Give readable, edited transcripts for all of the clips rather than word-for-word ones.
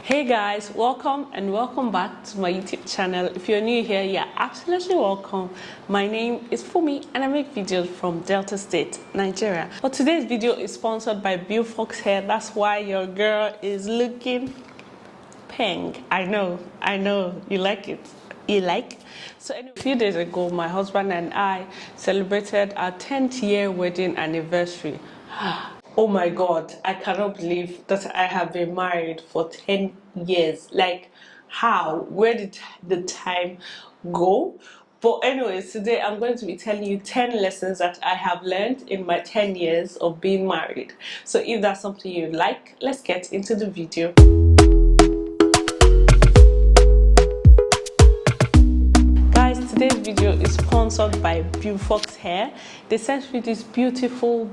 Hey guys, welcome and welcome back to my YouTube channel. If you're new here, you're absolutely welcome. My name is Fummeee and I make videos from Delta State, Nigeria. But today's video is sponsored by Beaufox Hair. That's why your girl is looking pink. I know, you like it. So anyway, a few days ago, my husband and I celebrated our 10th year wedding anniversary. Oh my God, I cannot believe that I have been married for 10 years. Like, how? Where did the time go? But anyways, today I'm going to be telling you 10 lessons that I have learned in my 10 years of being married. So if that's something you like, let's get into the video. Today's video is sponsored by Beaufox Hair. They sent me this beautiful,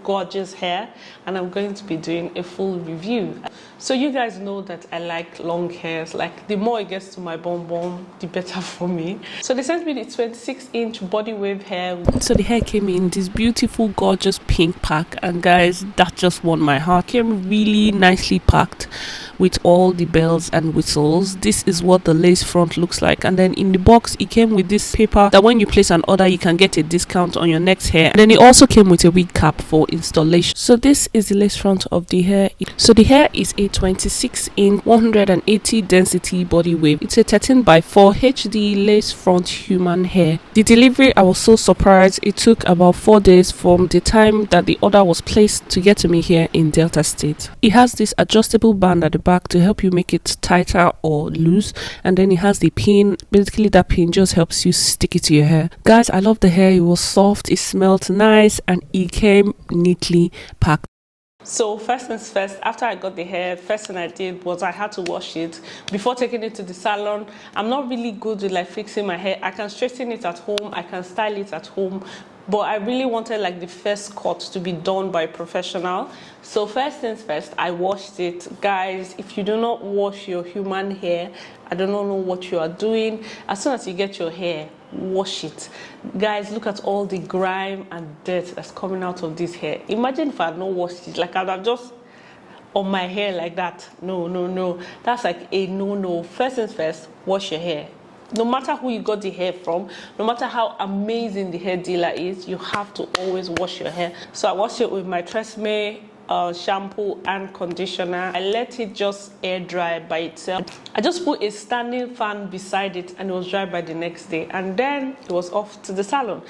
gorgeous hair, and I'm going to be doing a full review. So you guys know that I like long hairs. Like, the more it gets to my bum, the better for me. So they sent me the 26-inch body wave hair. So the hair came in this beautiful, gorgeous pink pack, and guys, that just won my heart. It came really nicely packed with all the bells and whistles. This is what the lace front looks like, and then in the box it came with this paper that when you place an order you can get a discount on your next hair, and then it also came with a wig cap for installation. So this is the lace front of the hair. So the hair is a 26-inch 180 density body wave. It's a 13x4 HD lace front human hair. The delivery, I was so surprised. It took about 4 days from the time that the order was placed to get to me here in Delta State. It has this adjustable band at the back to help you make it tighter or loose, and then it has the pin. Basically that pin just helps you stick it to your hair. Guys, I love the hair. It was soft, it smelled nice, and it came neatly packed. So first things first, after I got the hair, first thing I did was I had to wash it before taking it to the salon. I'm not really good with like fixing my hair. I can straighten it at home, I can style it at home, but I really wanted like the first cut to be done by a professional. So first things first, I washed it. Guys, if you do not wash your human hair, I do not know what you are doing. As soon as you get your hair, wash it. Guys, look at all the grime and dirt that's coming out of this hair. Imagine if I had not washed it, like I'd have just on my hair like that. No. That's like a no. First things first, wash your hair. No matter who you got the hair from, no matter how amazing the hair dealer is, you have to always wash your hair. So I washed it with my Fummeee shampoo and conditioner. I let it just air dry by itself. I just put a standing fan beside it and it was dry by the next day, and then it was off to the salon.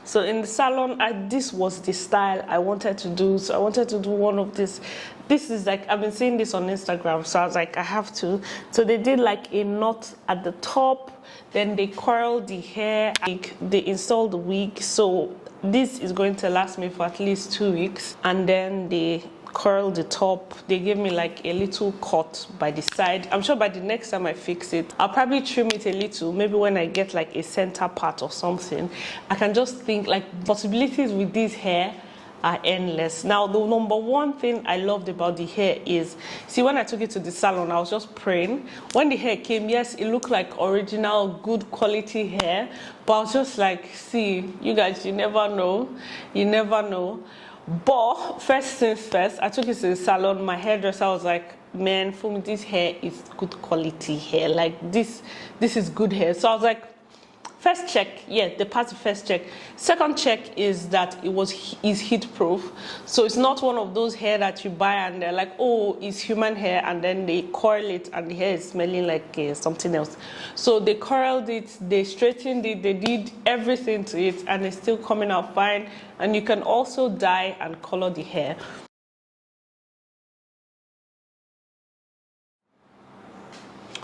So in the salon, this was the style I wanted to do. So I wanted to do one of this. This is like, I've been seeing this on Instagram, so I was like, I have to. So they did like a knot at the top, then they coiled the hair, they installed the wig. So this is going to last me for at least 2 weeks, and then they curl the top. They gave me like a little cut by the side. I'm sure by the next time I fix it, I'll probably trim it a little. Maybe when I get like a center part or something. I can just think like possibilities with this hair are endless. Now, the number one thing I loved about the hair is, see, when I took it to the salon, I was just praying. When the hair came, yes, it looked like original, good quality hair, but I was just like, see, you guys, you never know. But first things first, I took it to the salon. My hairdresser was like, man, Fummeee, this hair is good quality hair. Like, this is good hair. So I was like, first check, yeah, they passed the first check. Second check is that is heat proof. So it's not one of those hair that you buy and they're like, oh, it's human hair, and then they coil it and the hair is smelling like something else. So they coiled it, they straightened it, they did everything to it, and it's still coming out fine. And you can also dye and color the hair.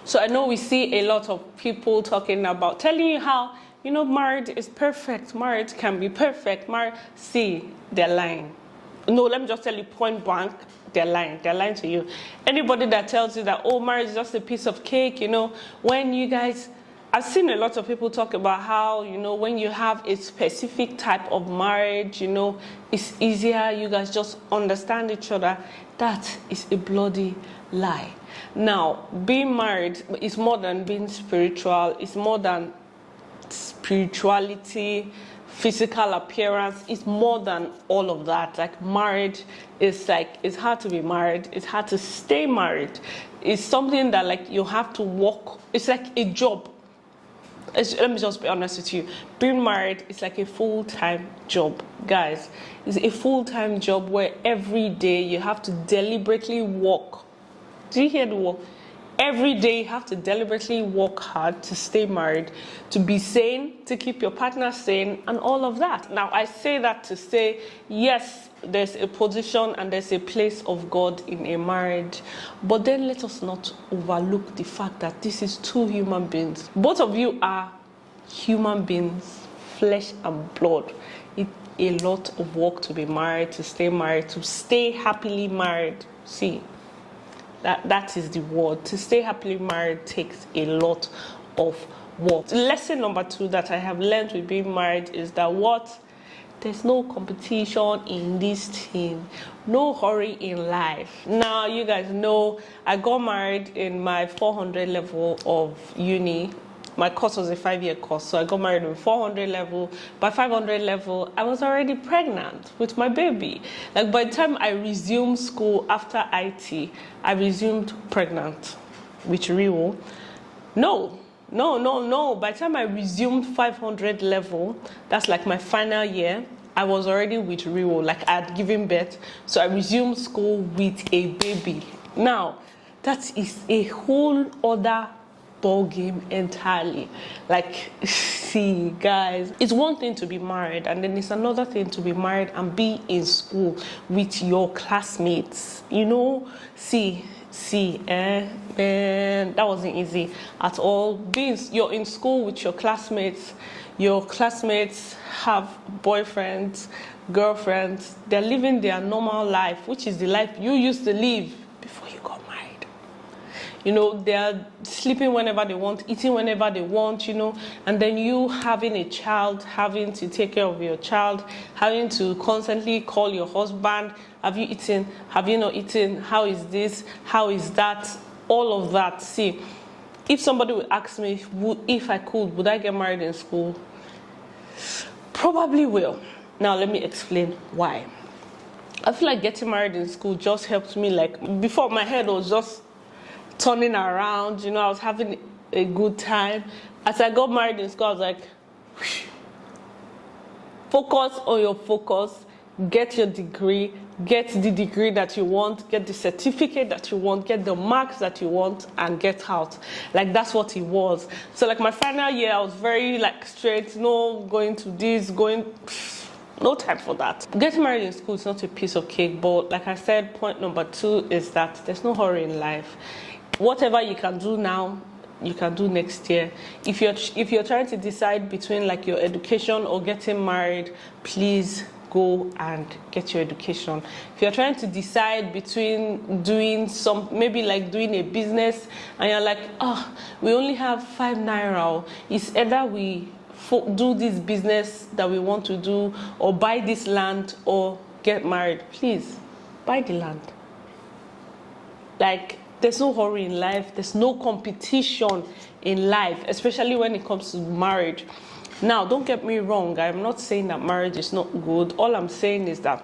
So I know we see a lot of people talking about, telling you how, married is perfect, married can be perfect, see, they're lying. No, let me just tell you point blank, they're lying. They're lying to you. Anybody that tells you that, oh, marriage is just a piece of cake, you know, when you guys, I've seen a lot of people talk about how, you know, when you have a specific type of marriage, you know, it's easier, you guys just understand each other. That is a bloody lie. Now, being married is more than being spiritual, it's more than spirituality, physical appearance. Is more than all of that. Like marriage is like, it's hard to be married, it's hard to stay married. It's something that like you have to work, it's like a job. Let me just be honest with you. Being married is like a full-time job, guys. It's a full-time job where every day you have to deliberately work. Do you hear the word? Every day you have to deliberately work hard to stay married, to be sane, to keep your partner sane, and all of that. Now, I say that to say, yes, there's a position and there's a place of God in a marriage, but then let us not overlook the fact that this is two human beings. Both of you are human beings, flesh and blood. It's a lot of work to be married, to stay happily married. See, that is the word. To stay happily married takes a lot of work. Lesson number 2 that I have learned with being married is that there's no competition in this thing, no hurry in life. Now, you guys know I got married in my 400 level of uni. My course was a 5-year course, so I got married in 400 level. By 500 level, I was already pregnant with my baby. Like by the time I resumed school after IT, I resumed pregnant with Rio. No. By the time I resumed 500 level, that's like my final year, I was already with Rio, like I had given birth. So I resumed school with a baby. Now, that is a whole other ball game entirely. Like, see, guys, it's one thing to be married, and then it's another thing to be married and be in school with your classmates. You know, man, that wasn't easy at all. You're in school with your classmates have boyfriends, girlfriends, they're living their normal life, which is the life you used to live before you got married. You know, they're sleeping whenever they want, eating whenever they want, you know, and then you having a child, having to take care of your child, having to constantly call your husband, have you eaten, have you not eaten, how is this, how is that, all of that. See, if somebody would ask me, if I could, would I get married in school? Probably will. Now, let me explain why. I feel like getting married in school just helped me. Like, before, my head was just turning around, you know, I was having a good time. As I got married in school, I was like, focus on your focus, get your degree, get the degree that you want, get the certificate that you want, get the marks that you want, and get out. Like, that's what it was. So like my final year, I was very like straight, no going to this, no time for that. Getting married in school is not a piece of cake, but like I said, point number 2 is that there's no hurry in life. Whatever you can do now, you can do next year. If you're trying to decide between like your education or getting married, please go and get your education. If you're trying to decide between doing maybe like doing a business, and you're like, oh, we only have 5 naira, it's either we do this business that we want to do, or buy this land, or get married, please buy the land. Like, there's no hurry in life, there's no competition in life, especially when it comes to marriage. Now, don't get me wrong, I'm not saying that marriage is not good. All I'm saying is that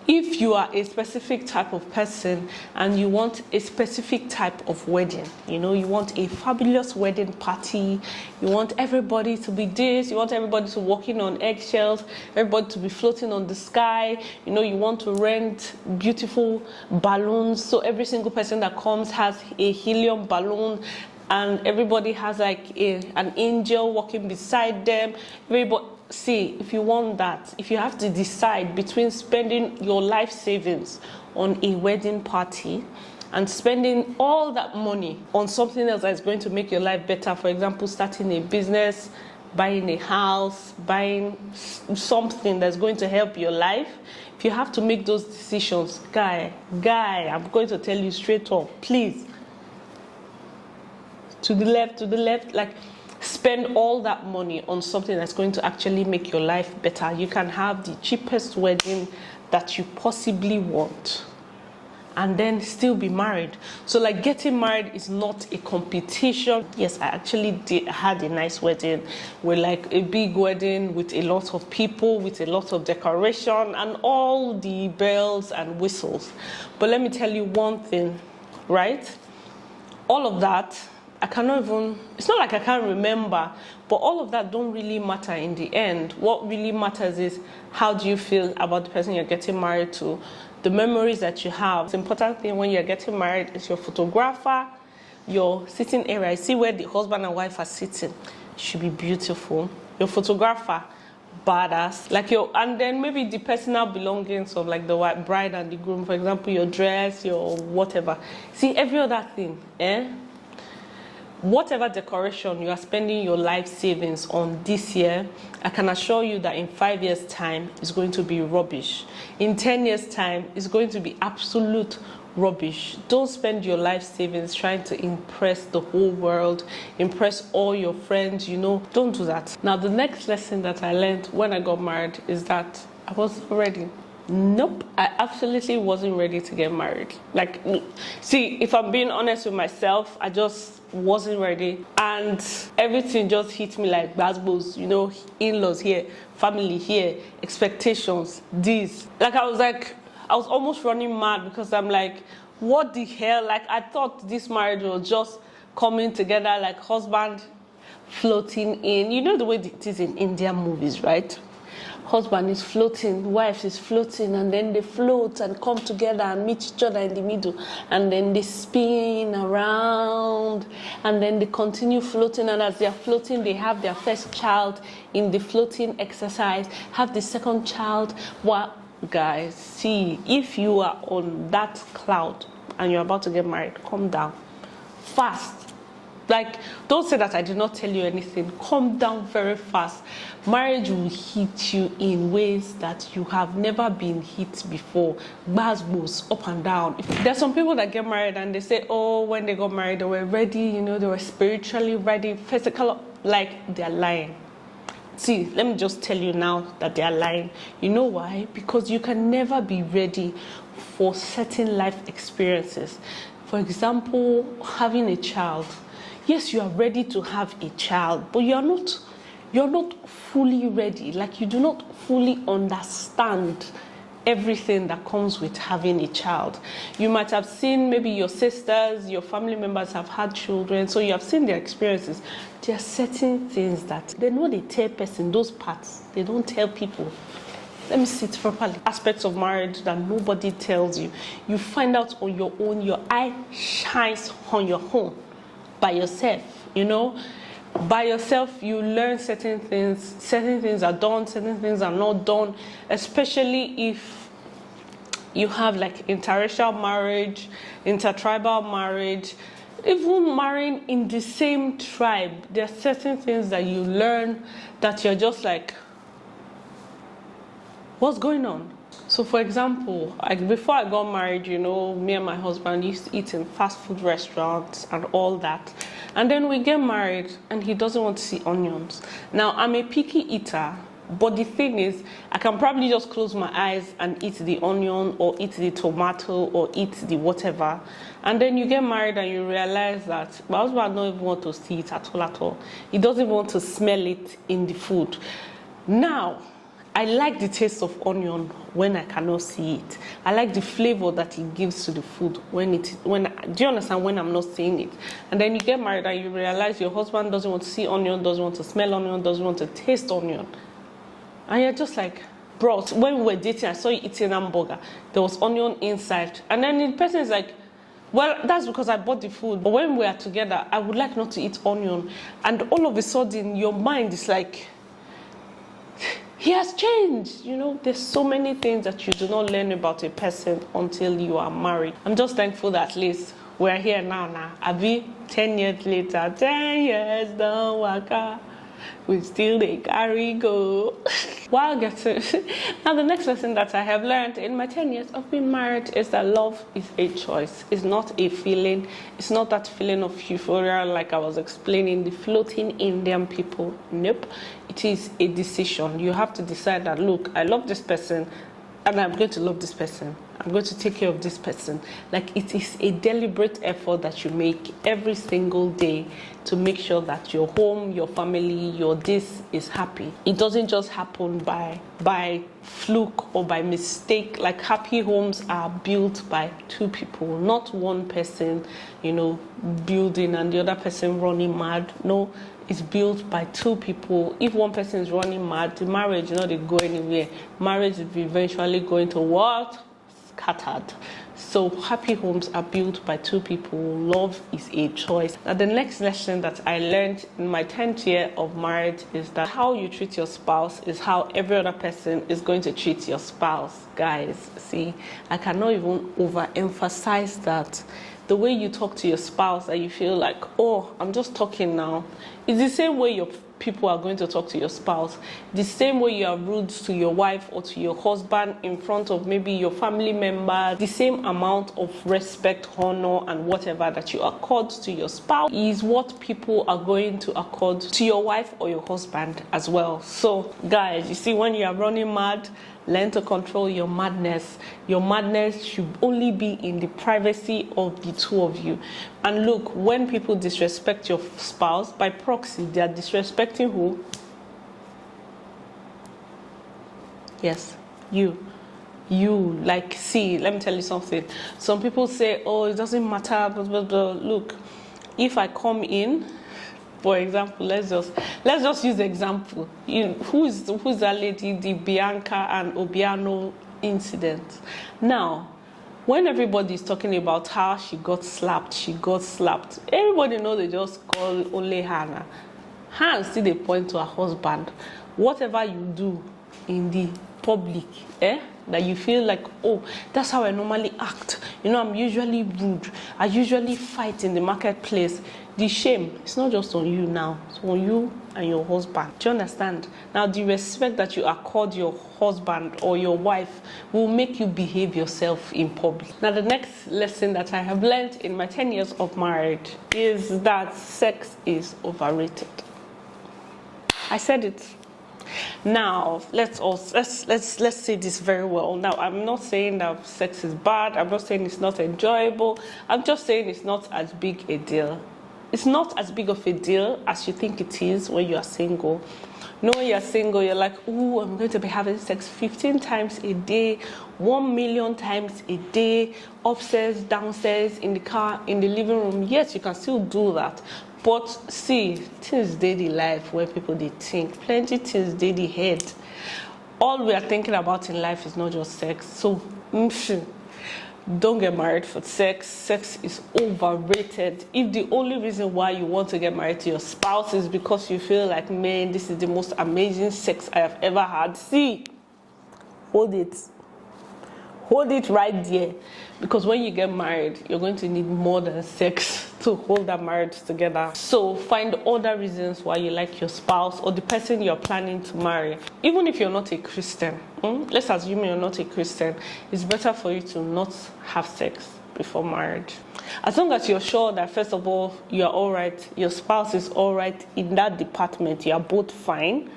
if you are a specific type of person and you want a specific type of wedding, you know, you want a fabulous wedding party, you want everybody to be this, you want everybody to walking on eggshells, everybody to be floating on the sky, you know, you want to rent beautiful balloons, so every single person that comes has a helium balloon, and everybody has like an angel walking beside them. Everybody, see, if you want that, if you have to decide between spending your life savings on a wedding party and spending all that money on something else that's going to make your life better, for example, starting a business, buying a house, buying something that's going to help your life, if you have to make those decisions, guy, I'm going to tell you straight up, please, to the left, like, spend all that money on something that's going to actually make your life better. You can have the cheapest wedding that you possibly want and then still be married. So like, getting married is not a competition. Yes, I actually had a nice wedding, with like a big wedding with a lot of people, with a lot of decoration and all the bells and whistles. But let me tell you one thing, right? All of that, I cannot even, it's not like I can't remember, but all of that don't really matter in the end. What really matters is, how do you feel about the person you're getting married to? The memories that you have. The important thing when you're getting married is your photographer, your sitting area. I see where the husband and wife are sitting. It should be beautiful. Your photographer, badass. Like and then maybe the personal belongings of like the bride and the groom. For example, your dress, your whatever. See, every other thing, whatever decoration you are spending your life savings on this year, I can assure you that in 5 years' time, it's going to be rubbish. In 10 years' time, it's going to be absolute rubbish. Don't spend your life savings trying to impress the whole world, impress all your friends, you know. Don't do that. Now, the next lesson that I learned when I got married is that I wasn't ready. Nope, I absolutely wasn't ready to get married. Like, see, if I'm being honest with myself, I just wasn't ready, and everything just hit me like basketballs, you know, in-laws here, family here, expectations, this. Like, I was almost running mad, because I'm like, what the hell? Like, I thought this marriage was just coming together, like husband floating in. You know the way it is in Indian movies, right? Husband is floating, wife is floating, and then they float and come together and meet each other in the middle, and then they spin around, and then they continue floating, and as they're floating, they have their first child in the floating exercise, have the second child. Well, guys, see, if you are on that cloud and you're about to get married, calm down, fast. Like, don't say that I did not tell you anything. Calm down very fast. Marriage will hit you in ways that you have never been hit before. Buzz moves up and down. There's some people that get married and they say, oh, when they got married, they were ready, you know, they were spiritually ready, physical, like, they're lying. See, let me just tell you now that they are lying. You know why? Because you can never be ready for certain life experiences. For example, having a child. Yes, you are ready to have a child, but you're not fully ready. Like, you do not fully understand everything that comes with having a child. You might have seen maybe your sisters, your family members have had children, so you have seen their experiences. There are certain things that they know they tell person, those parts, they don't tell people. Let me see it properly. Aspects of marriage that nobody tells you. You find out on your own, your eye shines on your own. By yourself, you know, by yourself, you learn certain things are done, certain things are not done, especially if you have like interracial marriage, intertribal marriage, even marrying in the same tribe. There are certain things that you learn that you're just like, what's going on? So for example, like before I got married, you know, me and my husband used to eat in fast food restaurants and all that. And then we get married and he doesn't want to see onions. Now, I'm a picky eater, but the thing is, I can probably just close my eyes and eat the onion or eat the tomato or eat the whatever. And then you get married and you realize that my husband doesn't even want to see it at all. He doesn't want to smell it in the food. Now, I like the taste of onion when I cannot see it. I like the flavor that it gives to the food do you understand, when I'm not seeing it? And then you get married and you realize your husband doesn't want to see onion, doesn't want to smell onion, doesn't want to taste onion. And you're just like, bro, when we were dating, I saw you eating hamburger. There was onion inside. And then the person is like, well, that's because I bought the food. But when we are together, I would like not to eat onion. And all of a sudden, your mind is like, he has changed. You know, there's so many things that you do not learn about a person until you are married. I'm just thankful that at least we're here now. I'll be 10 years later. 10 years, don't work out. we still they carry go. While getting now, the next lesson that I have learned in my 10 years of being married is that love is a choice. It's not a feeling. It's not that feeling of euphoria like I was explaining, the floating Indian people. Nope. It is a decision. You have to decide that, look, I love this person and I'm going to love this person. I'm going to take care of this person. Like, it is a deliberate effort that you make every single day to make sure that your home, your family, your this is happy. It doesn't just happen by fluke or by mistake. Like, happy homes are built by two people, not one person, building and the other person running mad. No, it's built by two people. If one person is running mad, the marriage, they go anywhere. Marriage is eventually going to what? Scattered. So happy homes are built by two people. Love is a choice. Now, the next lesson that I learned in my 10th year of marriage is that how you treat your spouse is how every other person is going to treat your spouse. Guys, see, I cannot even overemphasize that. The way you talk to your spouse, that you feel like, oh, I'm just talking now, it's the same way your people are going to talk to your spouse. The same way you are rude to your wife or to your husband in front of maybe your family member, the same amount of respect, honor, and whatever that you accord to your spouse is what people are going to accord to your wife or your husband as well. So, guys, you see, when you are running mad, learn to control your madness. Your madness should only be in the privacy of the two of you. And look, when people disrespect your spouse, by proxy, they are disrespecting who? Yes, you. Like, see, let me tell you something. Some people say, oh, it doesn't matter, blah, blah, blah. Look, if I come in, for example, let's just use the example. Who's that lady, the Bianca and Obiano incident? Now, when everybody is talking about how she got slapped, everybody knows they just call only Hannah. Hannah still they point to her husband. Whatever you do in the public, that you feel like, oh, that's how I normally act. I'm usually rude. I usually fight in the marketplace. The shame, it's not just on you now. It's on you and your husband. Do you understand? Now, the respect that you accord your husband or your wife will make you behave yourself in public. Now, the next lesson that I have learned in my 10 years of marriage is that sex is overrated. I said it. Now, let's say this very well. Now, I'm not saying that sex is bad. I'm not saying it's not enjoyable. I'm just saying it's not as big a deal. It's not as big of a deal as you think it is when you are single. When you're single, you're like, ooh, I'm going to be having sex 15 times a day, 1 million times a day, upstairs, downstairs, in the car, in the living room. Yes, you can still do that. But see, things daily life where people they think, plenty things daily head. All we are thinking about in life is not just sex. So, don't get married for sex. Sex is overrated. If the only reason why you want to get married to your spouse is because you feel like, man, this is the most amazing sex I have ever had, see, hold it. Hold it right there. Because when you get married, you're going to need more than sex to hold that marriage together. So find other reasons why you like your spouse or the person you're planning to marry. Even if you're not a Christian, let's assume you're not a Christian, it's better for you to not have sex before marriage. As long as you're sure that, first of all, you're all right, your spouse is all right in that department, you're both fine,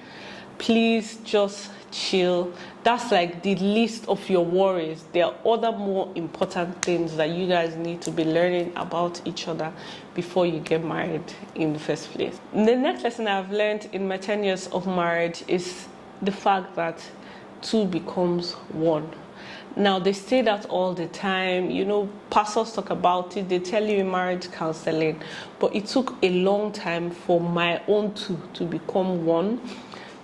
please just chill. That's like the least of your worries. There are other more important things that you guys need to be learning about each other before you get married in the first place. The next lesson I've learned in my 10 years of marriage is the fact that two becomes one. Now, they say that all the time, pastors talk about it, they tell you in marriage counseling, but it took a long time for my own two to become one.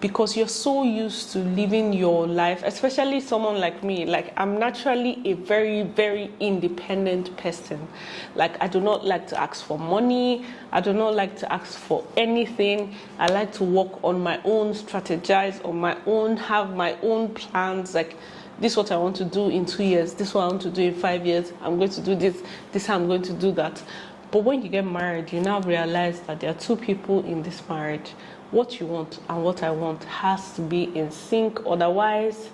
Because you're so used to living your life, especially someone like me. Like, I'm naturally a very, very independent person. Like, I do not like to ask for money. I do not like to ask for anything. I like to work on my own, strategize on my own, have my own plans. Like, this is what I want to do in 2 years. This is what I want to do in 5 years. I'm going to do this. This is how I'm going to do that. But when you get married, you now realize that there are two people in this marriage. what you want and what I want has to be in sync. Otherwise,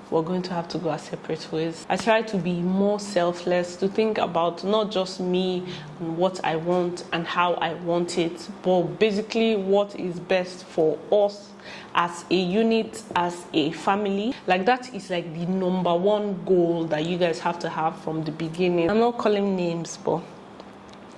we're going to have to go our separate ways. I try to be more selfless, to think about not just me and what I want and how I want it, but basically what is best for us as a unit, as a family. Like, that is like the number one goal that you guys have to have from the beginning. I'm not calling names, but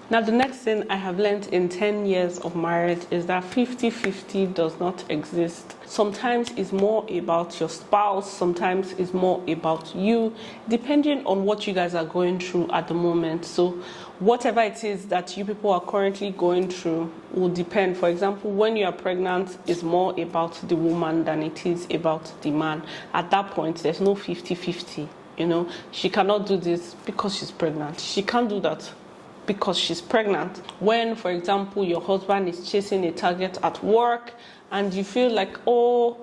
now the next thing I have learned in 10 years of marriage is that 50-50 does not exist. Sometimes it's more about your spouse, sometimes it's more about you, depending on what you guys are going through at the moment. So whatever it is that you people are currently going through will depend. For example, when you are pregnant, it's more about the woman than it is about the man. At that point, there's no 50-50. You know, she cannot do this because she's pregnant. She can't do that because she's pregnant. When, for example, your husband is chasing a target at work and you feel like, oh,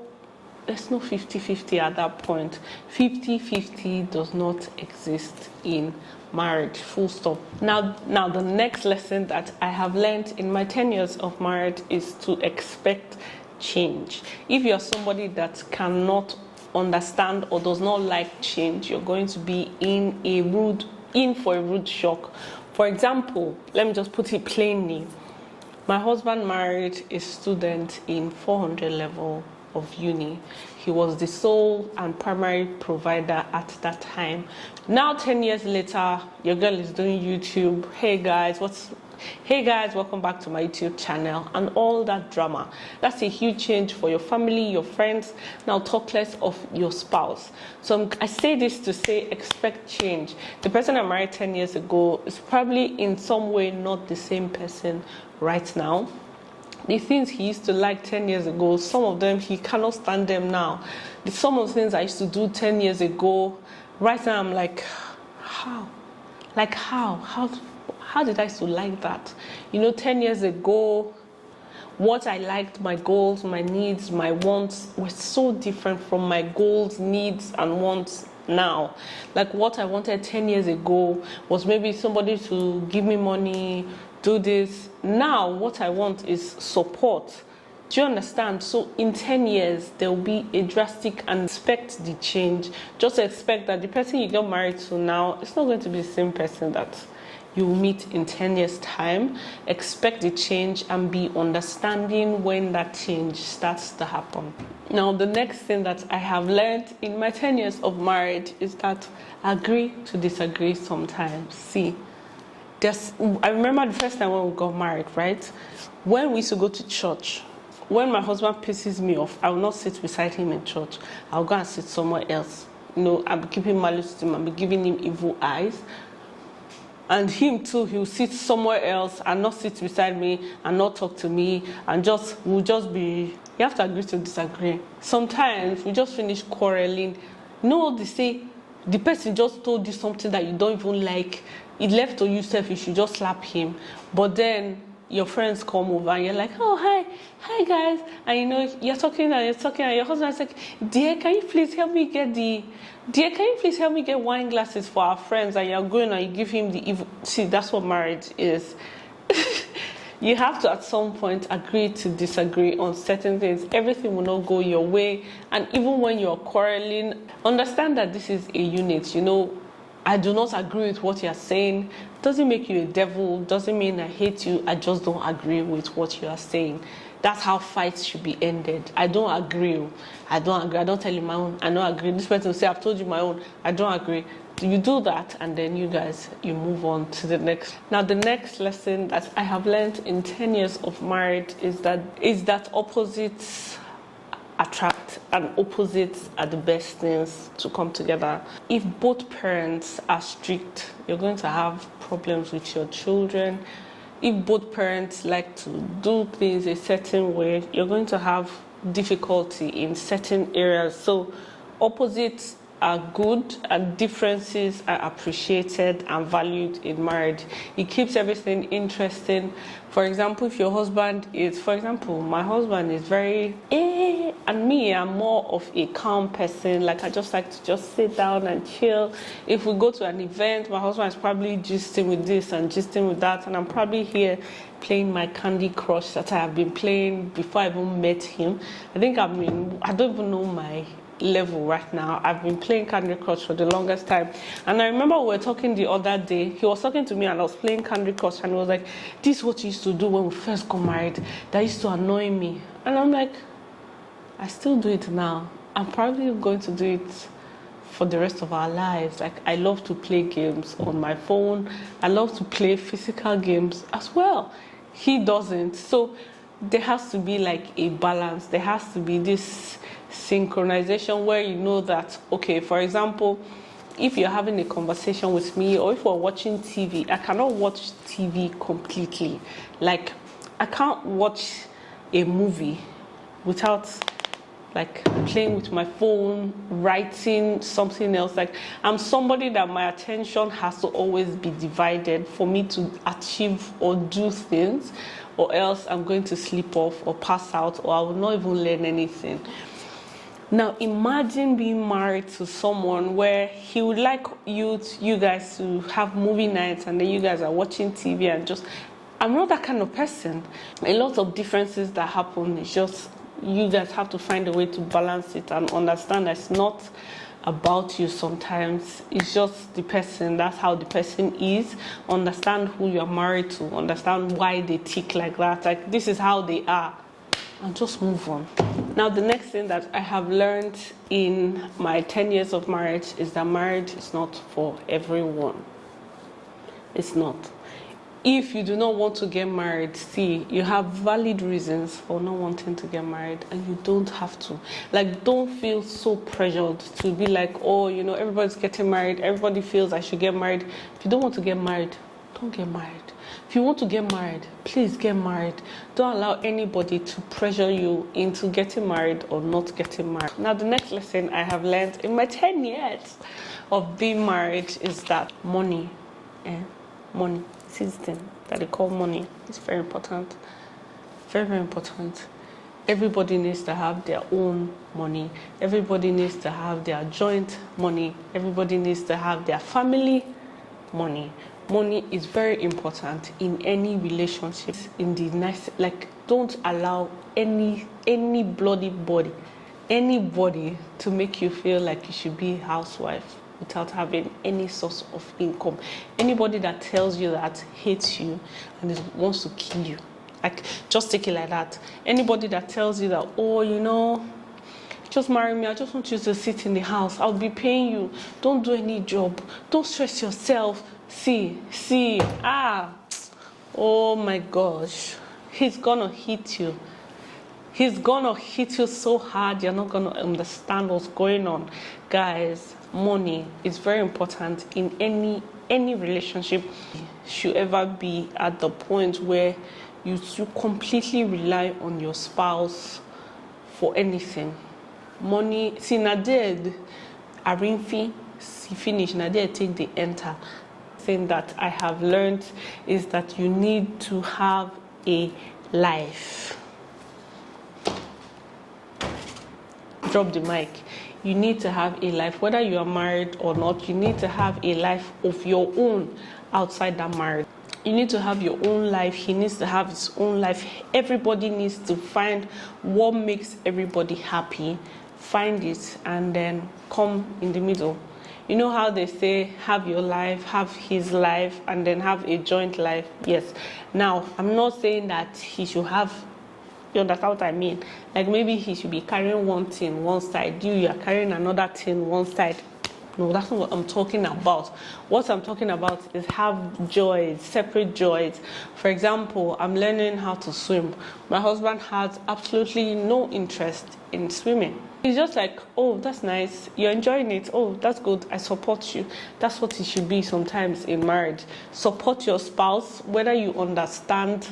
there's no 50-50 at that point. 50-50 does not exist in marriage, full stop. Now the next lesson that I have learned in my 10 years of marriage is to expect change. If you're somebody that cannot understand or does not like change, you're going to be in for a rude shock. For example, let me just put it plainly. My husband married a student in 400 level of uni. He was the sole and primary provider at that time. Now 10 years later, your girl is doing YouTube. Hey guys, welcome back to my YouTube channel, and all that drama. That's a huge change for your family, your friends. Now talk less of your spouse. So I say this to say, expect change. The person I married 10 years ago is probably in some way not the same person right now. The things he used to like 10 years ago, some of them he cannot stand them now. Some of the things I used to do 10 years ago, right now I'm like, how? Like how did I so like that? You know, 10 years ago, what I liked, my goals, my needs, my wants were so different from my goals, needs, and wants now. Like, what I wanted 10 years ago was maybe somebody to give me money, do this. Now, what I want is support. Do you understand? So in 10 years, there will be a drastic, and expect the change. Just expect that the person you got married to now, it's not going to be the same person that you will meet in 10 years time. Expect the change and be understanding when that change starts to happen. Now, the next thing that I have learned in my 10 years of marriage is that agree to disagree sometimes. See, I remember the first time when we got married, right? When we used to go to church, when my husband pisses me off, I will not sit beside him in church. I'll go and sit somewhere else. You know, I'll be keeping malice to him, I'll be giving him evil eyes. And him too, he'll sit somewhere else and not sit beside me and not talk to me, and we'll just be, you have to agree to disagree. Sometimes we just finish quarreling. You know what they say? The person just told you something that you don't even like. It left to yourself, you should just slap him. But then your friends come over and you're like, oh, hi guys. And you know, you're talking and your husband's like, dear, can you please help me get wine glasses for our friends? And you're going and you give him the evil. See, that's what marriage is. You have to, at some point, agree to disagree on certain things. Everything will not go your way. And even when you're quarreling, understand that this is a unit. You know, I do not agree with what you're saying. Doesn't make you a devil. Doesn't mean I hate you. I just don't agree with what you are saying. That's how fights should be ended. I don't agree. I don't tell you my own. I don't agree. This person will say, I've told you my own. I don't agree. You do that, and then you move on to the next. Now, the next lesson that I have learned in 10 years of marriage is that opposites attract, and opposites are the best things to come together. If both parents are strict, you're going to have problems with your children. If both parents like to do things a certain way, you're going to have difficulty in certain areas. So opposites are good and differences are appreciated and valued in marriage. It keeps everything interesting. For example, if your husband is, for example, my husband is very and me, I'm more of a calm person. Like, I just like to just sit down and chill. If we go to an event, my husband is probably gisting with this and gisting with that, and I'm probably here playing my Candy Crush that I have been playing before I even met him. I think I don't even know my level right now. I've been playing Candy Crush for the longest time, and I remember we were talking the other day. He was talking to me and I was playing Candy Crush, and he was like, this is what you used to do when we first got married, that used to annoy me. And I'm like, I still do it now. I'm probably going to do it for the rest of our lives. Like, I love to play games on my phone. I love to play physical games as well. He doesn't. So there has to be like a balance. There has to be this synchronization where you know that, okay, for example, if you're having a conversation with me, or if we're watching TV, I cannot watch TV completely. Like, I can't watch a movie without like playing with my phone, writing something else. Like, I'm somebody that my attention has to always be divided for me to achieve or do things, or else I'm going to sleep off or pass out, or I will not even learn anything. Now, imagine being married to someone where he would like you guys to have movie nights, and then you guys are watching TV and just, I'm not that kind of person. A lot of differences that happen is just, you guys have to find a way to balance it and understand that it's not about you sometimes. It's just the person. That's how the person is. Understand who you're married to. Understand why they tick like that. Like, this is how they are. And just move on. Now, the next thing that I have learned in my 10 years of marriage is that marriage is not for everyone. It's not. If you do not want to get married, see, you have valid reasons for not wanting to get married, and you don't have to. Like, don't feel so pressured to be like, oh, you know, everybody's getting married. Everybody feels I should get married. If you don't want to get married, don't get married. If you want to get married, please get married. Don't allow anybody to pressure you into getting married or not getting married. Now, the next lesson I have learned in my 10 years of being married is that money, money, system that they call money, is very important. Very, very important. Everybody needs to have their own money. Everybody needs to have their joint money. Everybody needs to have their family money. Money is very important in any relationship. In the nice, like, don't allow any bloody body, anybody to make you feel like you should be a housewife without having any source of income. Anybody that tells you that hates you and wants to kill you. Like, just take it like that. Anybody that tells you that, oh, you know, just marry me, I just want you to sit in the house, I'll be paying you, don't do any job, don't stress yourself. Oh my gosh, he's gonna hit you. He's gonna hit you so hard, you're not gonna understand what's going on. Guys, money is very important in any relationship. Should ever be at the point where you completely rely on your spouse for anything. Money, see, Naded, Arinfi, finish, Naded take the enter. Thing that I have learned is that you need to have a life. Drop the mic. You need to have a life, whether you are married or not. You need to have a life of your own outside that marriage. You need to have your own life. He needs to have his own life. Everybody needs to find what makes everybody happy, find it, and then come in the middle. You know how they say, have your life, have his life, and then have a joint life? Yes. Now, I'm not saying that he should have, you understand what I mean? Like, maybe he should be carrying one thing one side, you are carrying another thing one side. No, that's not what I'm talking about. What I'm talking about is have joys, separate joys. For example, I'm learning how to swim. My husband has absolutely no interest in swimming. He's just like, oh, that's nice. You're enjoying it. Oh, that's good. I support you. That's what it should be sometimes in marriage. Support your spouse, whether you understand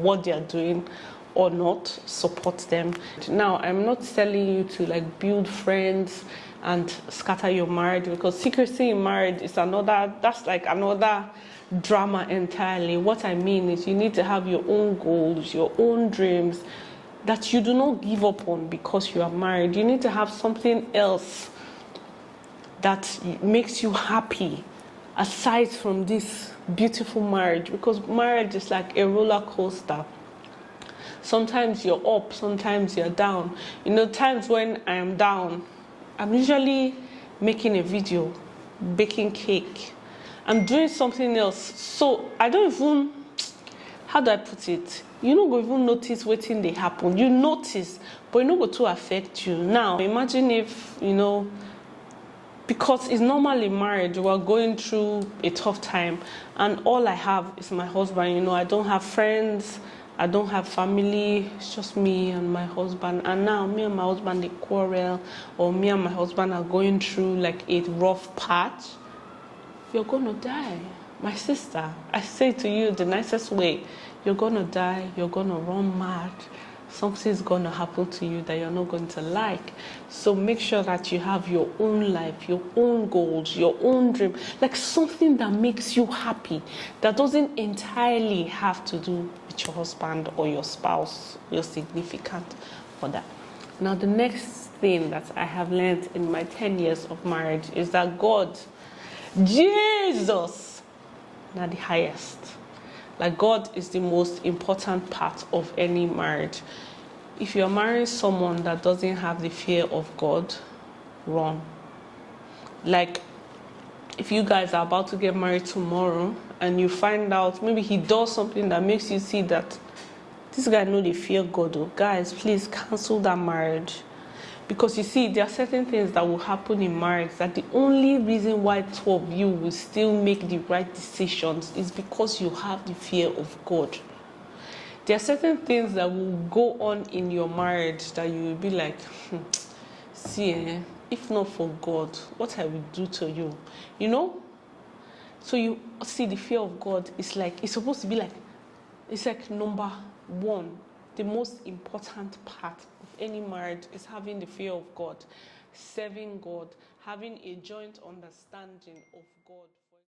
what they're doing or not, support them. Now, I'm not telling you to like build friends, and scatter your marriage, because secrecy in marriage is that's like another drama entirely. What I mean is you need to have your own goals, your own dreams that you do not give up on because you are married. You need to have something else that makes you happy aside from this beautiful marriage, because marriage is like a roller coaster. Sometimes you're up, sometimes you're down. You know, times when I am down, I'm usually making a video, baking cake. I'm doing something else. So I don't even, how do I put it? You don't even notice what thing they happen. You notice, but it not go to affect you. Now, imagine if, you know, because it's normal in marriage, we're going through a tough time, and all I have is my husband. You know, I don't have friends, I don't have family, it's just me and my husband. And now me and my husband, they quarrel, or me and my husband are going through like a rough patch. You're gonna die. My sister, I say to you the nicest way, you're gonna die, you're gonna run mad. Something's gonna happen to you that you're not going to like. So make sure that you have your own life, your own goals, your own dream, like something that makes you happy, that doesn't entirely have to do with your husband or your spouse, your significant other. Now, the next thing that I have learned in my 10 years of marriage is that God, Jesus, not the highest. Like, God is the most important part of any marriage. If you're marrying someone that doesn't have the fear of God, run. Like, if you guys are about to get married tomorrow and you find out maybe he does something that makes you see that this guy know they fear God, oh, guys, please cancel that marriage. Because you see, there are certain things that will happen in marriage that the only reason why two of you will still make the right decisions is because you have the fear of God. There are certain things that will go on in your marriage that you will be like, see, if not for God, what I will do to you, you know? So you see, the fear of God is like, it's supposed to be like, it's like number one. The most important part of any marriage is having the fear of God, serving God, having a joint understanding of God.